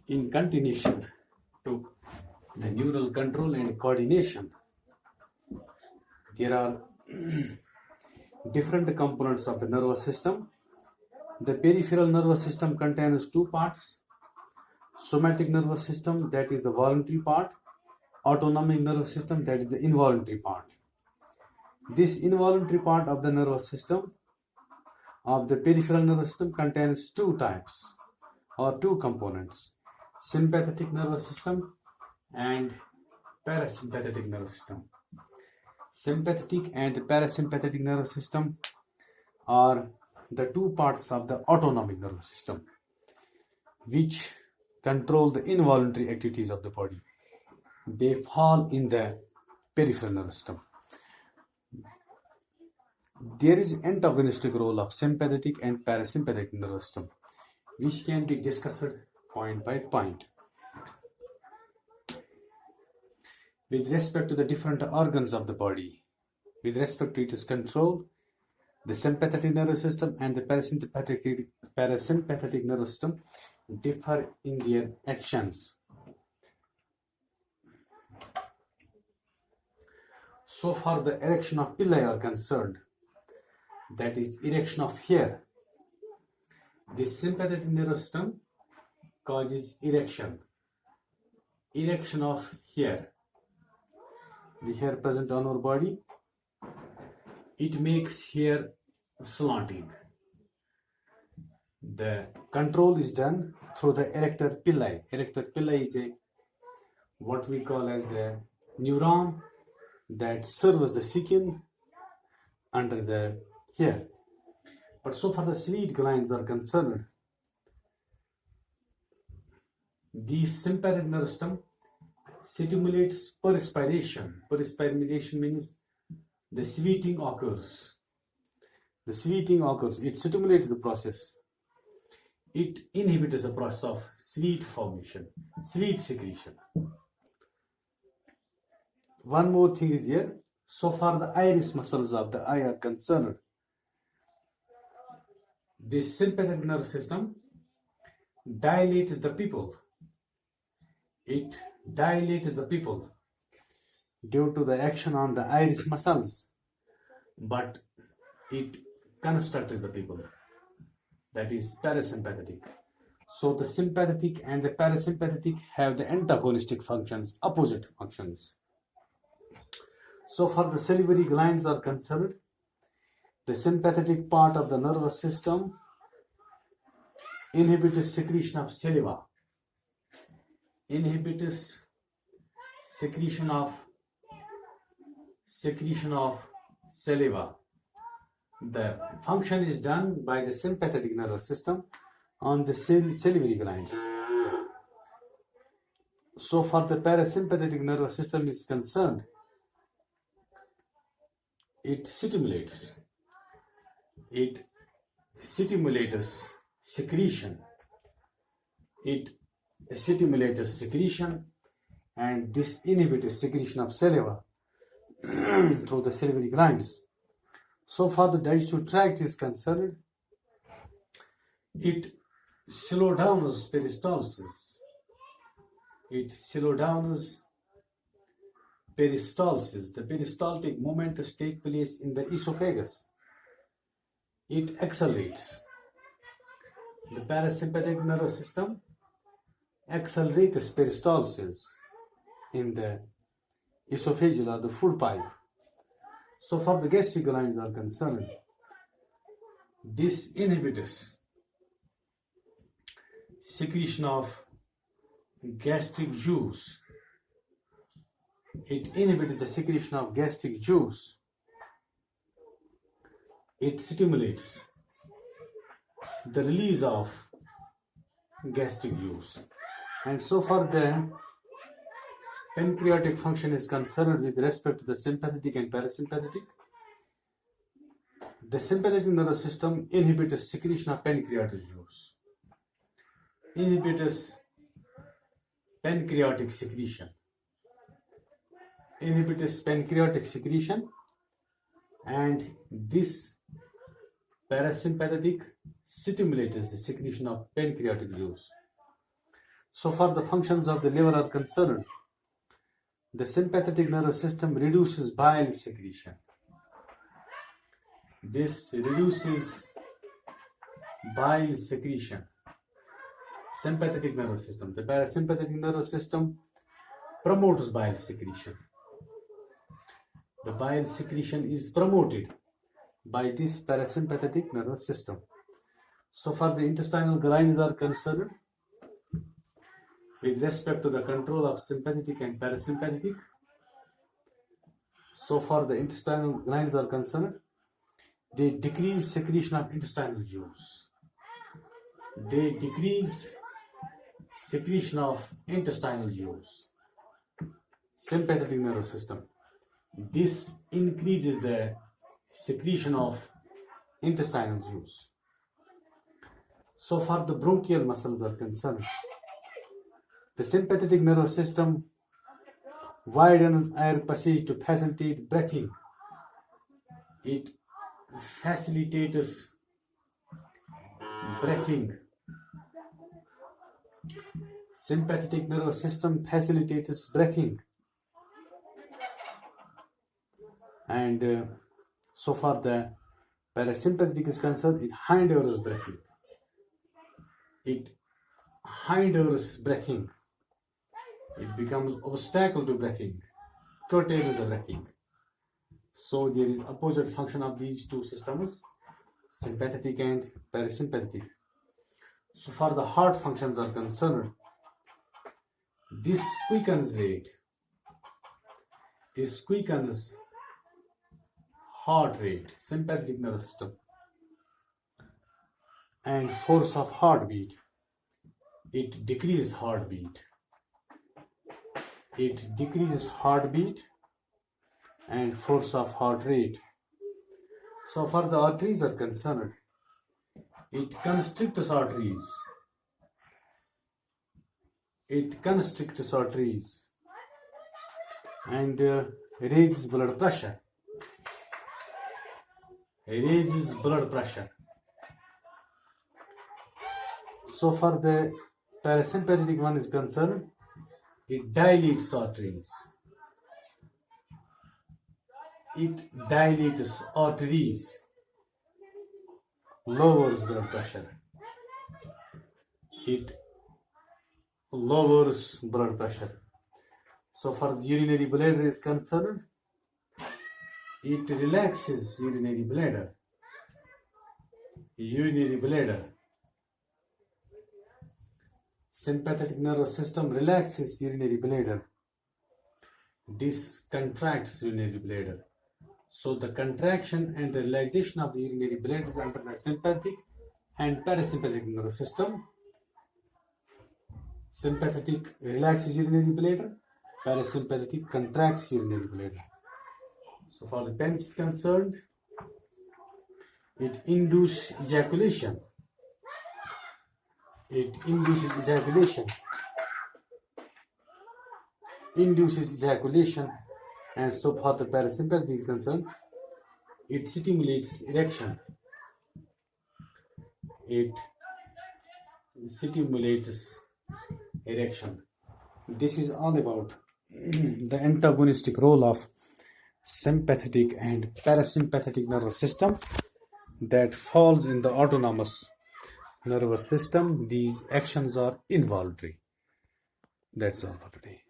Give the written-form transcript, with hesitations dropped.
In continuation to the neural control and coordination, there are different components of the nervous system. The peripheral nervous system contains two parts: somatic nervous system, that is the voluntary part; autonomic nervous system, that is the involuntary part. This involuntary part of the nervous system, of the peripheral nervous system, contains two types or two components: sympathetic nervous system and parasympathetic nervous system. Sympathetic and parasympathetic nervous system are the two parts of the autonomic nervous system which control the involuntary activities of the body. They fall in the peripheral nervous system. There is antagonistic role of sympathetic and parasympathetic nervous system, which can be discussed point by point. With respect to the different organs of the body, with respect to its control, the sympathetic nervous system and the parasympathetic nervous system differ in their actions. So far the erection of pillae are concerned, that is erection of hair. The sympathetic nervous system causes erection of hair. The hair present on our body, it makes hair slanting. The control is done through the erector pillae. Erector pillae is what we call as the neuron that serves the skin under the hair. But so far the sweat glands are concerned, the sympathetic nervous system stimulates perspiration. Perspiration means the sweating occurs. The sweating occurs. It stimulates the process. It inhibits the process of sweat formation, sweat secretion. One more thing is here. So far the iris muscles of the eye are concerned. This sympathetic nervous system dilates the pupil. It dilates the pupil due to the action on the iris muscles, but it constricts the pupil. That is parasympathetic. So the sympathetic and the parasympathetic have the antagonistic functions, opposite functions. So far the salivary glands are concerned. The sympathetic part of the nervous system inhibits secretion of saliva. Inhibits secretion of saliva. The function is done by the sympathetic nervous system on the salivary glands. So far the parasympathetic nervous system is concerned, it stimulates secretion. It stimulates secretion, and this inhibits secretion of saliva through the salivary glands. So far the digestive tract is concerned, it slows down peristalsis. It slows down peristalsis. The peristaltic movements take place in the esophagus. It accelerates. The parasympathetic nervous system accelerates peristalsis in the esophageal or the food pipe. So far the gastric glands are concerned, this inhibits secretion of gastric juice. It inhibits the secretion of gastric juice. It stimulates the release of gastric juice. And so far the pancreatic function is concerned with respect to the sympathetic and parasympathetic. The sympathetic nervous system inhibits secretion of pancreatic juice. Inhibits pancreatic secretion. Inhibits pancreatic secretion, and this parasympathetic stimulates the secretion of pancreatic juice. So far the functions of the liver are concerned. The sympathetic nervous system reduces bile secretion. This reduces bile secretion. Sympathetic nervous system. The parasympathetic nervous system promotes bile secretion. The bile secretion is promoted by this parasympathetic nervous system. So far the intestinal glands are concerned with respect to the control of sympathetic and parasympathetic. So far the intestinal glands are concerned, they decrease secretion of intestinal juice. They decrease secretion of intestinal juice. Sympathetic nervous system. This increases the secretion of intestinal juice. So far the bronchial muscles are concerned. The sympathetic nervous system widens air passage to facilitate breathing. It facilitates breathing. Sympathetic nervous system facilitates breathing. And so far the parasympathetic is concerned, it hinders breathing. It hinders breathing. It becomes obstacle to breathing, curtails the breathing. So there is opposite function of these two systems, sympathetic and parasympathetic. So far the heart functions are concerned, this quickens rate. This quickens heart rate, sympathetic nervous system, and force of heartbeat. It decreases heartbeat. It decreases heartbeat and force of heart rate. So far the arteries are concerned, it constricts arteries. It constricts arteries and raises blood pressure. Raises blood pressure. So far the parasympathetic one is concerned, it dilates arteries. It dilates arteries, lowers blood pressure. It lowers blood pressure. So far the urinary bladder is concerned, it relaxes urinary bladder. Urinary bladder. Sympathetic nervous system relaxes urinary bladder. This contracts urinary bladder. So the contraction and the relaxation of the urinary bladder is under the sympathetic and parasympathetic nervous system. Sympathetic relaxes urinary bladder, parasympathetic contracts urinary bladder. So far the penis is concerned, it induces ejaculation. It induces ejaculation. Induces ejaculation, and so far the parasympathetic is concerned, it stimulates erection. It stimulates erection. This is all about the antagonistic role of sympathetic and parasympathetic nervous system that falls in the autonomous nervous system. These actions are involuntary. That's all for today.